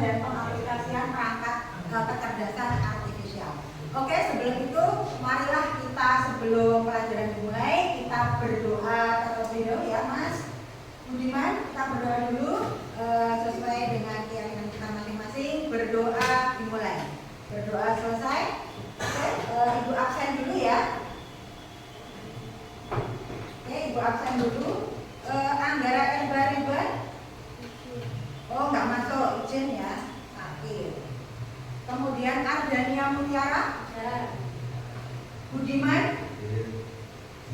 pengembangan dan pengaplikasian perangkat kecerdasan artifisial. Oke, sebelum itu marilah kita sebelum pelajaran dimulai kita berdoa terlebih dahulu ya Mas Budiman. Kita berdoa dulu sesuai dengan keyakinan kita masing-masing. Berdoa dimulai. Berdoa selesai. Oke, Ibu absen dulu ya. Oke, Ibu absen dulu. Anggara Elba Riban. Oh, nggak masuk, izin ya. Sakit. Kemudian Ardania Mutiara. Budiman.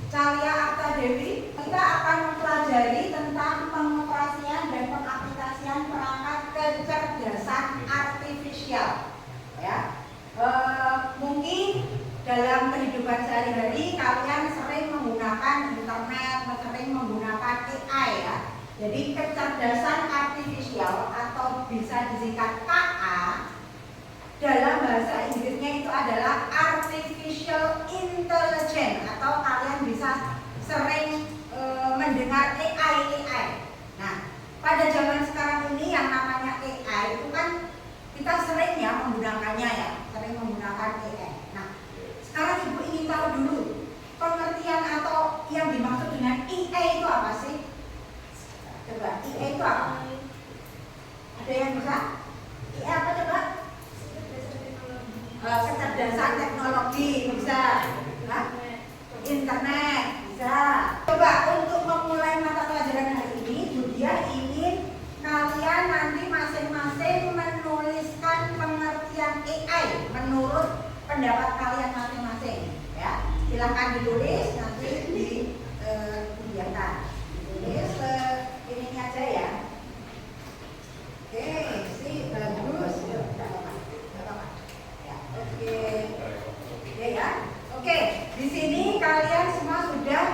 Calia Arta Dewi. Kita akan mempelajari tentang pengoperasian dan pengaplikasian perangkat kecerdasan artifisial. Ya. Mungkin dalam kehidupan sehari-hari kalian sering menggunakan internet, sering menggunakan AI ya. Jadi kecerdasan artifisial atau bisa disingkat KA dalam bahasa Inggrisnya itu adalah artificial intelligence, atau kalian bisa sering mendengar AI. Nah, pada zaman sekarang ini yang namanya AI itu kan kita sering ya menggunakannya ya, sering menggunakan AI. Nah, sekarang Ibu ingin tahu dulu pengertian atau yang dimaksud dengan AI itu apa sih? Coba, AI itu apa? Ada yang bisa? AI apa coba? Kecerdasan teknologi bisa, nah, internet bisa. Coba untuk memulai mata pelajaran hari ini, Budia ingin kalian nanti masing-masing menuliskan pengertian AI menurut pendapat kalian masing-masing. Ya, silahkan ditulis nanti dibiarkan. Ditulis ini aja ya. Oke, sih bagus. Oke ya. Oke, di sini kalian semua sudah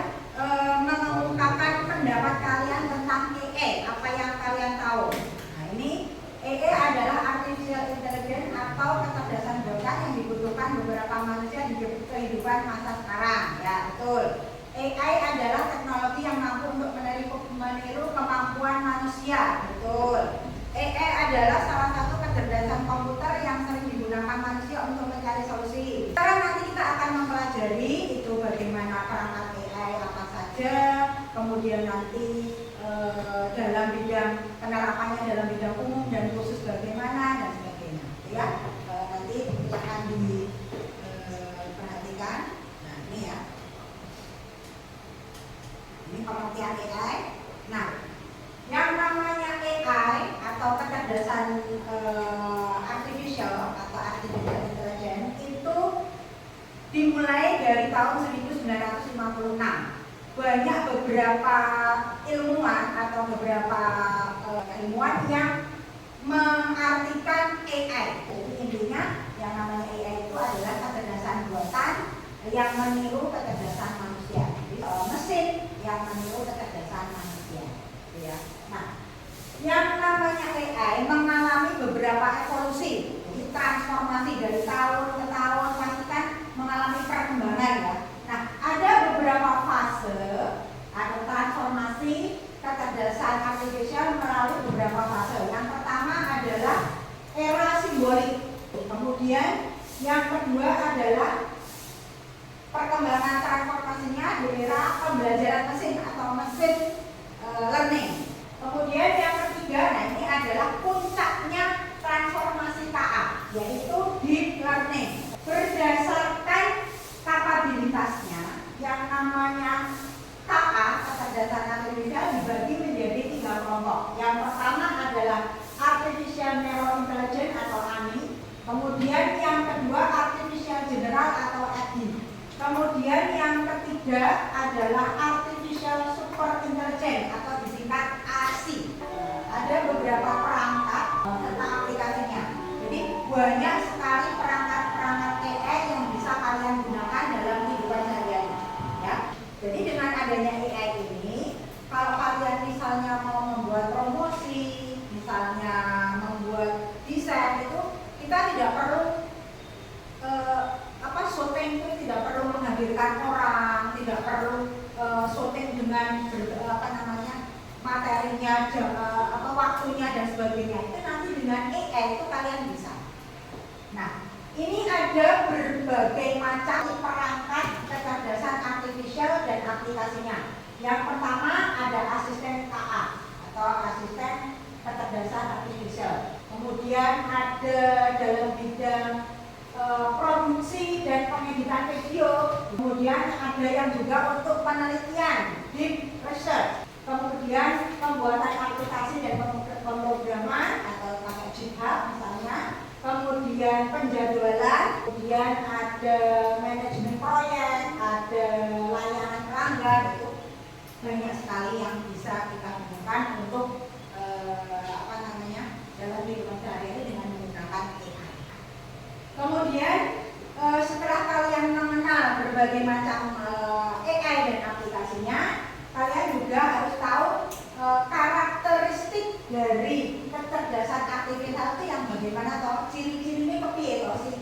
mengungkapkan pendapat kalian tentang AI. Apa yang kalian tahu? Nah, ini AI adalah artificial intelligence atau kecerdasan buatan yang dibutuhkan beberapa manusia di kehidupan masa sekarang. Ya, betul. AI adalah teknologi yang mampu untuk meniru kemampuan manusia. Betul. AI adalah salah satu kecerdasan komputer yang sering digunakan manusia untuk mencari solusi. Sekarang nanti kita akan mempelajari itu bagaimana perangkat AI apa saja, kemudian nanti dalam bidang penerapannya dalam bidang umum dan khusus bagaimana dan sebagainya. Ya, nanti akan diperhatikan. Nah, ini ya. Ini pengertian AI. Nah, yang namanya AI atau kecerdasan artificial atau artificial intelligence itu dimulai dari tahun 1956. Banyak beberapa ilmuwan atau beberapa ilmuwan yang mengartikan AI. Jadi intinya yang namanya AI itu adalah kecerdasan buatan yang meniru kecerdasan manusia. Jadi mesin yang meniru kecerdasan manusia. Ya. Nah, yang namanya AI mengalami beberapa evolusi, jadi transformasi dari tahun ke tahun pasti kan mengalami perkembangan ya. Nah, ada beberapa fase atau transformasi kecerdasan artifisial melalui beberapa fase. Yang pertama adalah era simbolik, kemudian yang kedua adalah perkembangan transformasinya di era pembelajaran mesin atau mesin learning. Kemudian yang ketiga, nah ini adalah puncaknya transformasi KA, yaitu deep learning. Berdasarkan kapabilitasnya, yang namanya KA, kecerdasan artifisial, dibagi menjadi 3 kelompok. Yang pertama adalah artificial narrow intelligence atau ANI. Kemudian yang kedua artificial general atau AGI. Kemudian yang ketiga adalah artificial super intelligence atau disingkat ASI. Ada beberapa perangkat tentang aplikasinya. Jadi banyak sekali perangkat-perangkat AI yang bisa kalian gunakan dalam kehidupan sehari-hari. Ya. Jadi dengan adanya AI ini, kalau kalian misalnya mau membuat promosi, misalnya membuat desain itu, kita tidak perlu syuting itu tidak perlu menghadirkan orang, tidak perlu syuting dengan materinya waktunya dan sebagainya, itu nanti dengan AI itu kalian bisa. Nah, ini ada berbagai macam perangkat kecerdasan artificial dan aplikasinya. Yang pertama ada asisten KA atau asisten kecerdasan artificial. Kemudian ada dalam bidang produksi dan pengeditan video. Kemudian ada yang juga untuk penelitian, deep research. Kemudian pembuatan aplikasi dan pemrograman atau pakai GitHub misalnya. Kemudian penjadwalan, kemudian ada manajemen proyek, ada layanan pelanggan, itu banyak sekali yang bisa kita gunakan untuk dalam kehidupan sehari-hari dengan menggunakan AI. Kemudian setelah kalian mengenal berbagai macam AI dan aplikasinya, kalian juga harus tahu karakteristik dari kecerdasan artifisial itu yang bagaimana, toh ciri-cirinya kepiye toh si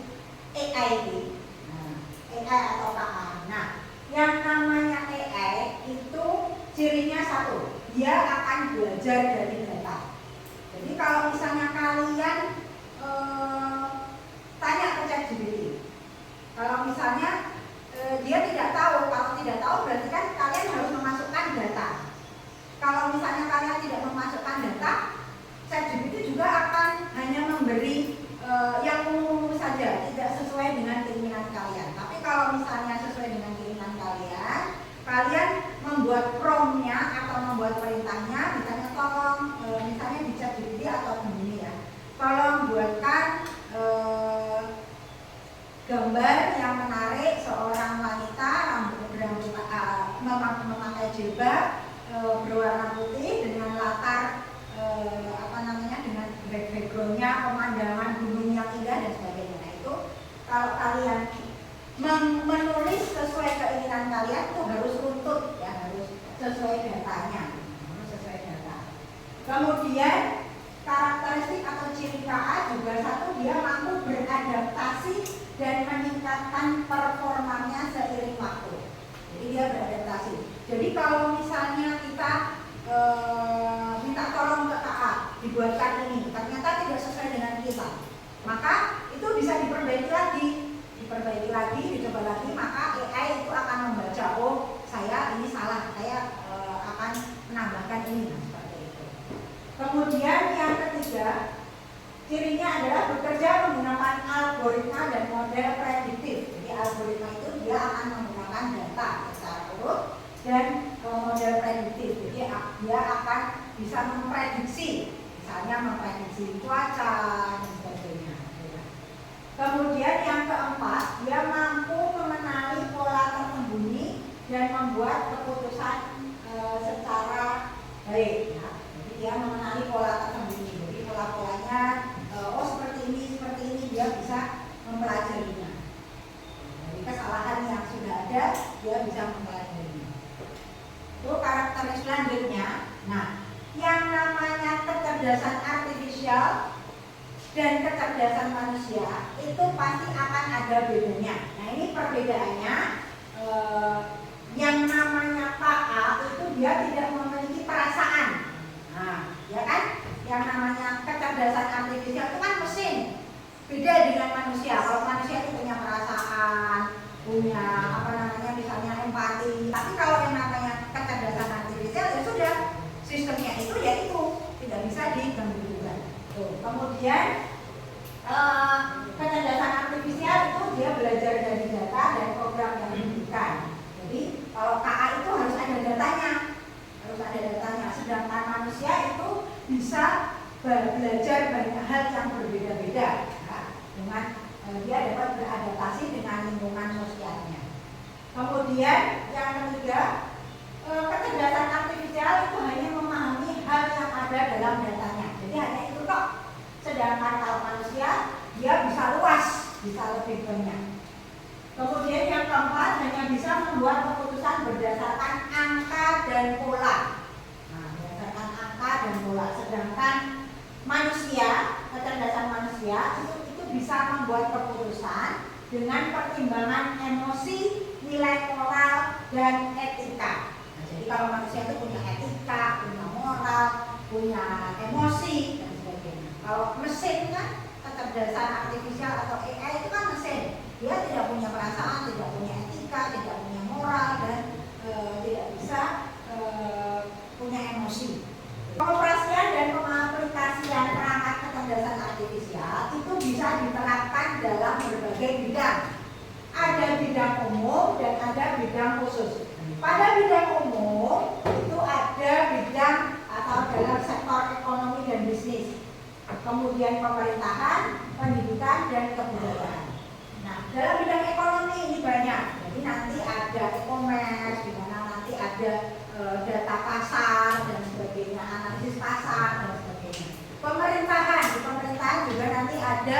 AI ini. AI atau KA. Nah, yang namanya AI itu cirinya satu, dia akan belajar dari data. Jadi kalau misalnya kalian tanya ke ChatGPT, kalau misalnya dia tidak tahu, kalau tidak tahu berarti kan kalian harus memasukkan data. Kalau misalnya kalian tidak memasukkan data, ChatGPT juga akan hanya memberi yang umum saja, tidak sesuai dengan keinginan kalian. Tapi kalau misalnya sesuai dengan keinginan kalian, kalian membuat prompt-nya atau membuat perintahnya, misalnya tolong, misalnya di ChatGPT atau begini ya, tolong buatkan gambar yang menarik seorang wanita memakai jilbab berwarna putih dengan latar dengan backgroundnya pemandangan gunung yang indah dan sebagainya. Nah itu kalau kalian menulis sesuai keinginan kalian itu harus runtut ya, harus sesuai datanya, harus sesuai data. Kemudian karakteristik atau ciri KA juga satu, dia mampu beradaptasi dan meningkatkan performanya seiring waktu. Jadi dia beradaptasi. Jadi kalau misalnya kita minta tolong ke KA dibuatkan ini, ternyata tidak sesuai dengan kita, maka itu bisa diperbaiki lagi, dicoba lagi, maka AI itu akan membaca, oh saya ini salah, saya akan menambahkan ini, seperti itu. Kemudian yang ketiga, cirinya adalah bekerja menggunakan algoritma dan model prediktif. Jadi algoritma itu dia akan menggunakan data secara urut dan model prediktif. Jadi dia akan bisa memprediksi, misalnya memprediksi cuaca dan sebagainya. Kemudian yang keempat, dia mampu mengenali pola tersembunyi dan membuat keputusan secara baik. Ya. Jadi dia mengenali pola tersembunyi. Jadi pola-polanya, oh seperti ini, dia bisa mempelajarinya. Dari kesalahan yang sudah ada, dia bisa mempelajarinya. Itu karakteristik selanjutnya. Nah, yang namanya kecerdasan artifisial dan kecerdasan manusia itu pasti akan ada bedanya. Nah ini perbedaannya, yang namanya KA itu dia tidak memiliki perasaan. Nah, ya kan? Yang namanya kecerdasan artifisial itu kan mesin. Beda dengan manusia. Kalau manusia itu punya perasaan, punya misalnya empati. Tapi kalau yang namanya kecerdasan artifisial ya sudah, sistemnya itu ya itu tidak bisa diganggu. Kemudian kecerdasan artifisial itu dia belajar dari data dan program yang diberikan. Jadi kalau KA itu harus ada datanya, sedangkan manusia itu bisa belajar banyak hal yang berbeda-beda, ya, dengan dia dapat beradaptasi dengan lingkungan sosialnya. Kemudian yang ketiga, kecerdasan artifisial itu hanya memahami hal yang ada dalam datanya. Jadi hanya itu kok. Sedangkan kalau manusia dia bisa luas, bisa lebih banyak. Kemudian yang keempat, hanya bisa membuat keputusan berdasarkan angka dan pola. Nah, berdasarkan angka dan pola. Sedangkan manusia, kecerdasan manusia itu bisa membuat keputusan dengan pertimbangan emosi, nilai moral dan etika. Nah, jadi kalau manusia itu punya etika, punya moral, punya emosi dan sebagainya. Kalau mesin kan kecerdasan artifisial atau AI itu kan mesin, dia tidak punya perasaan, tidak punya etika, tidak punya moral dan tidak bisa punya emosi. Pengoperasian dan pengaplikasian perangkat kecerdasan artifisial itu bisa diterapkan dalam berbagai bidang. Ada bidang umum dan ada bidang khusus. Pada bidang umum itu ada bidang atau dalam sektor ekonomi dan bisnis, kemudian pemerintahan, pendidikan, dan kebudayaan. Nah, dalam bidang ekonomi ini banyak. Jadi nanti ada e-commerce, di mana nanti ada data pasar dan sebagainya, analisis pasar dan sebagainya. Pemerintahan, di pemerintahan juga nanti ada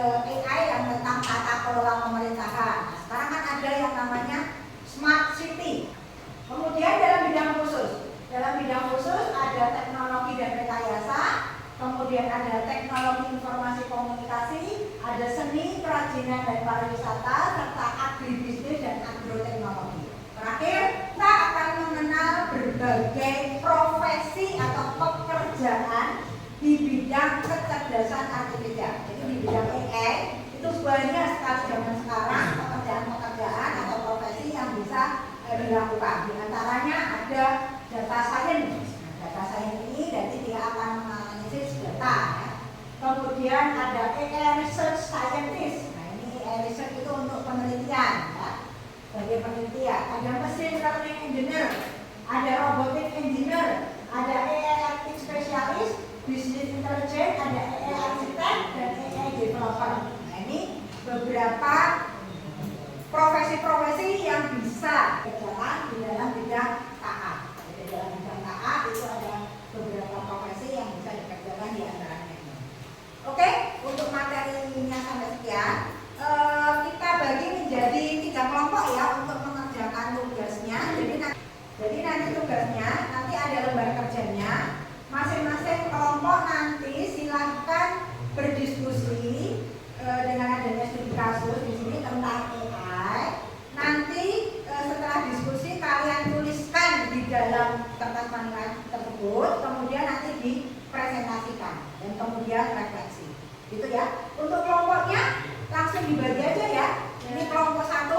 AI yang tentang tata kelola pemerintahan. Nah, sekarang kan ada yang namanya Smart City. Kemudian dalam bidang khusus ada teknologi dan rekayasa, kemudian ada teknologi informasi komunikasi, ada seni, kerajinan dan pariwisata, serta agribisnis dan agroteknologi. Terakhir, kita akan mengenal berbagai profesi atau pekerjaan di bidang kecerdasan artifisial. Jadi di bidang AI itu banyak sekali zaman sekarang pekerjaan-pekerjaan atau profesi yang bisa dilakukan. Di antaranya ada data science. Data science ini jadi dia akan menganalisis data. Ya. Kemudian ada AI research scientist. Nah ini AI research itu untuk penelitian. Ya. Sebagai penelitian. Ada machine learning engineer, ada robotic engineer, ada AI ethics specialist, business intelligence, ada AI architect dan AI developer. Nah ini beberapa profesi-profesi yang bisa berjalan di dalam bidang KA. Di dalam bidang KA itu ada beberapa profesi yang bisa dikerjakan di antaranya ini. Oke, untuk materinya sampai sekian. Kita bagi menjadi 3 kelompok ya untuk mengerjakan tugasnya. Jadi nanti tugasnya nanti ada lembar kerjanya. Masing-masing kelompok nanti silahkan berdiskusi dengan adanya studi kasus di sini tentang AI. Nanti setelah diskusi kalian tuliskan di dalam kertas manila tersebut, kemudian nanti dipresentasikan dan kemudian refleksi. Gitu ya. Untuk kelompoknya langsung dibagi aja ya. Ini kelompok 1,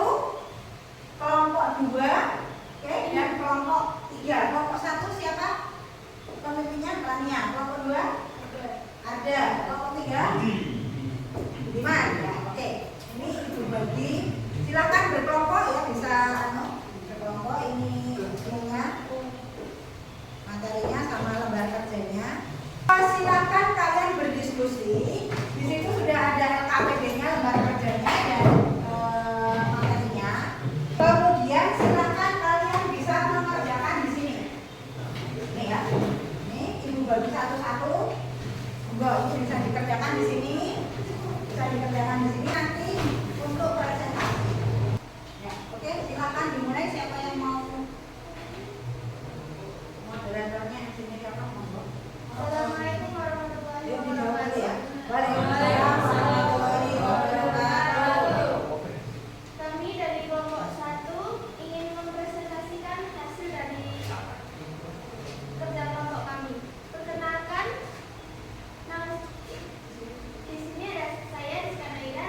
kelompok 2, oke, dan kelompok 3. Kelompok 1 siapa? Pemimpinnya Rania. Kelompok 2 ada. Kelompok 3 Budiman ya. Oke. Ini ibu bagi. Silakan berkelompok ya, bisa berkelompok. Ini ininya materinya sama lembar kerjanya. Silakan kalian berdiskusi. Di situ sudah ada LKPD-nya, lembar kerjanya dan materinya. Kemudian silakan kalian bisa mengerjakan di sini. Ini ya. Ini ibu bagi satu-satu. Enggak, ini bisa dikerjakan di sini. Bisa dikerjakan di sini nanti untuk presentasi. Ya, oke, silakan dimulai siapa yang mau. Moderatornya di sini siapa? Monggo. Assalamualaikum warahmatullahi wabarakatuh. Ya. Waalaikumsalam warahmatullahi wabarakatuh. Kami dari kelompok 1 ingin mempresentasikan hasil dari kerja kelompok kami. Perkenalkan, di sini ada saya Rizka Naira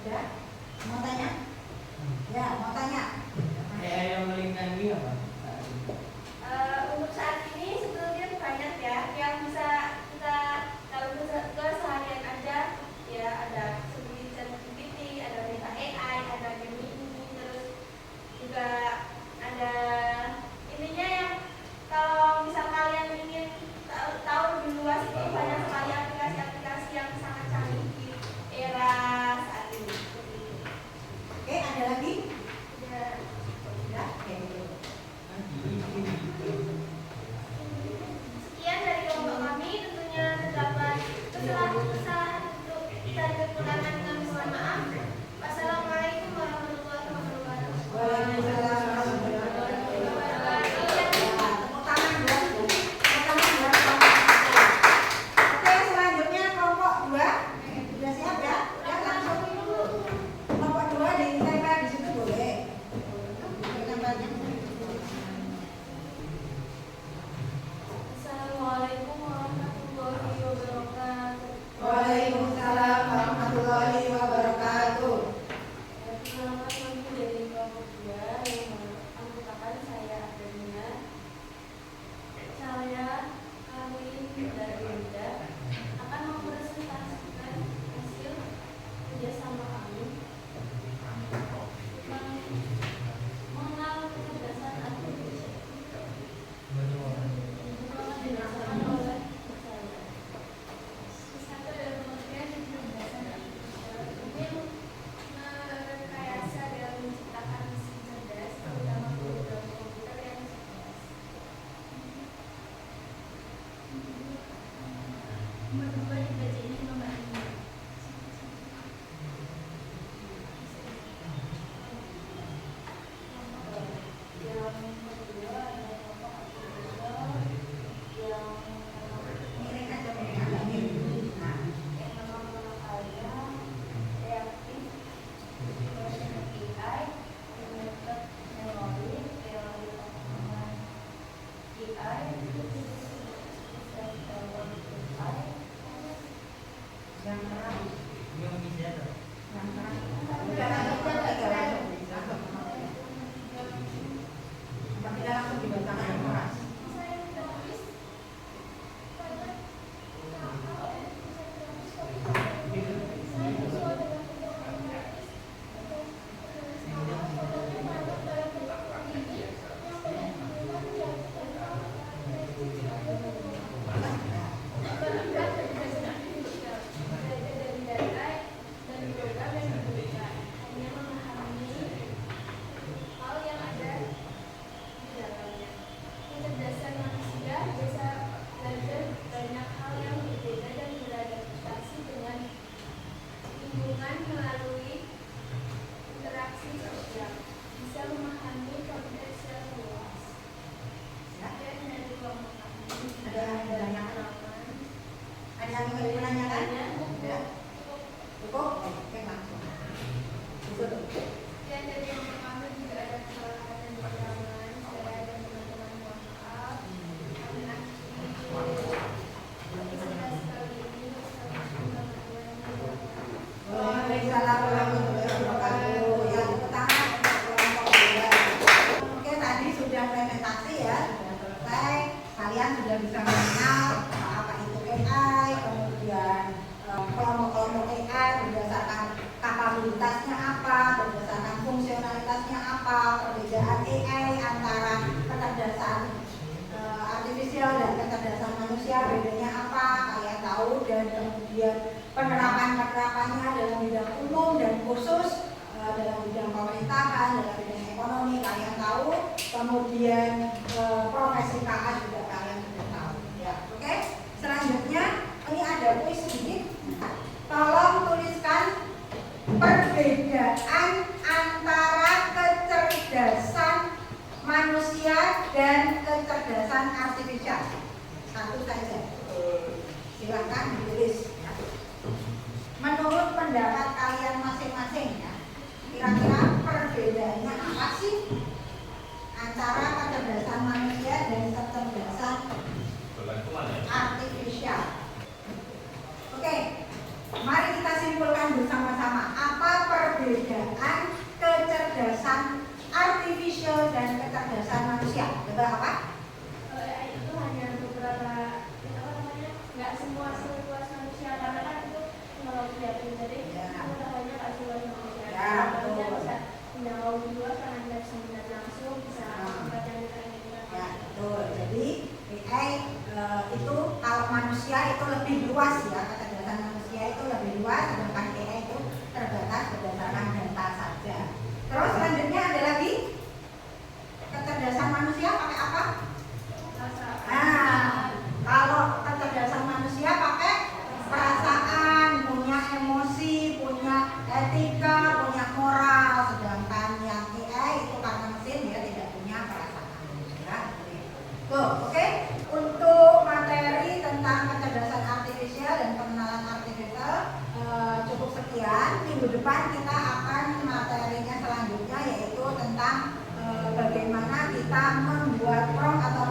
Ya, mau tanya? Ya, mau tanya? Yang melingkari apa? Untuk saat ini sebetulnya banyak ya yang bisa kita kalau keseharian aja ya, ada seperti ChatGPT, ada Meta AI, ada Gemini, terus juga ada ininya yang kalau misal kalian ingin tahu lebih luas ini banyak sekali aplikasi-aplikasi yang sangat canggih di era saat ini. Seperti itu. Oke, ada lagi? Ya. Ya, oke gitu. Sekian dari kelompok kami, tentunya terdapat kesalahan-kesalahan untuk dan kekurangan kami mohon maaf. Wassalamualaikum warahmatullahi wabarakatuh. Waalaikumsalam warahmatullahi wabarakatuh. Tepuk tangan buat kelompok 1. Oke, selanjutnya kelompok 2. Sudah siap ya? Ya, langsung kelompok 2 ditempel di situ boleh. Tempelnya. Assalamualaikum warahmatullahi wabarakatuh. Waalaikumsalam warahmatullahi wabarakatuh. Perkenalkan kami dari kelompok 2 yang anggotakan saya Adania. Saya Kawin dari Linda akan mempresentasikan hasil kerjasama kami mengenal kecerdasan artifisial. Dirasakan oleh saya. Satu dari pengertian kecerdasan artifisial ini merekayasa dalam menciptakan mesin cerdas, terutama program komputer yang cerdas. Nomor 2 dibaca ini nomor 5. Yang kedua adalah kelompok artifisial yang Miring aja, miring agak miring. Nah, yang nama kaya, reaktif, versi AI, limited memory, teori perkembangan AI, self-developed AI, yang terang, Yang bisa tuh. yang terang. Udah langsung aja, langsung. Tidak langsung dibacakan yang keras. hal yang ada di dalamnya. Kecerdasan manusia bisa belajar banyak hal yang berbeda dan beradaptasi dengan lingkungan melalui interaksi sosial. Bisa memahami konteks yang luas. Sekian dari kelompok kami. Ada yang ada yang ingin menanyakan? Ya. Cukup? Oke, langsung. Cukup. Sekian dari kelompok kami, juga ada kesalahan dan kekurangan. Saya dan teman-teman mohon maaf. Kami akhiri sesi kali ini. Wassalamualaikum warahmatullahi wabarakatuh. Waalaikumsalam warahmatullahi wabarakatuh. Ya, tepuk tangan untuk kelompok 2. Oke, tadi sudah presentasi ya, sudah selesai. Kalian sudah bisa mengenal apa itu AI, kemudian kelompok-kelompok AI berdasarkan kapabilitasnya apa, berdasarkan fungsionalitasnya apa, perbedaan AI antara kecerdasan artifisial dan kecerdasan manusia bedanya apa, kalian tahu, dan kemudian penerapannya dalam bidang umum dan khusus dalam bidang pemerintahan, dalam bidang ekonomi kalian tahu, kemudian profesi KA juga kalian sudah tahu. Ya, oke. Selanjutnya ini ada kuis sedikit. Tolong tuliskan perbedaan antara kecerdasan manusia dan kecerdasan artifisial. Satu saja. Silakan ditulis. Ya. Menurut pendapat kalian masing-masing ya, kira-kira perbedaannya apa sih antara kecerdasan manusia dan kecerdasan artifisial? Oke, mari kita simpulkan bersama-sama apa kecerdasan artificial dan kecerdasan manusia. Coba apa? Kalau AI itu hanya beberapa apa namanya, nggak semua seluas manusia karena kan itu teknologi ya, jadi Ya. pengetahuannya nggak seluas manusia. Ya, Manusia betul. bisa menjawab di luar karena kita bisa melihat langsung, bisa Nah. membaca yang kita inginkan. Ya, betul. Jadi AI itu kalau manusia itu lebih luas ya, kecerdasan manusia itu lebih luas, sedangkan AI itu terbatas berdasarkan data saja. Terus selanjutnya ada lagi kecerdasan manusia pakai apa? Nah, kalau kecerdasan manusia pakai perasaan, punya emosi, punya etika, punya moral, sedangkan yang AI itu karena mesin dia tidak punya perasaan. Ya, oke. Untuk materi tentang kecerdasan artifisial dan pengenalan artifisial cukup sekian. Minggu depan kita akan materinya selanjutnya yaitu tentang bagaimana kita membuat prompt atau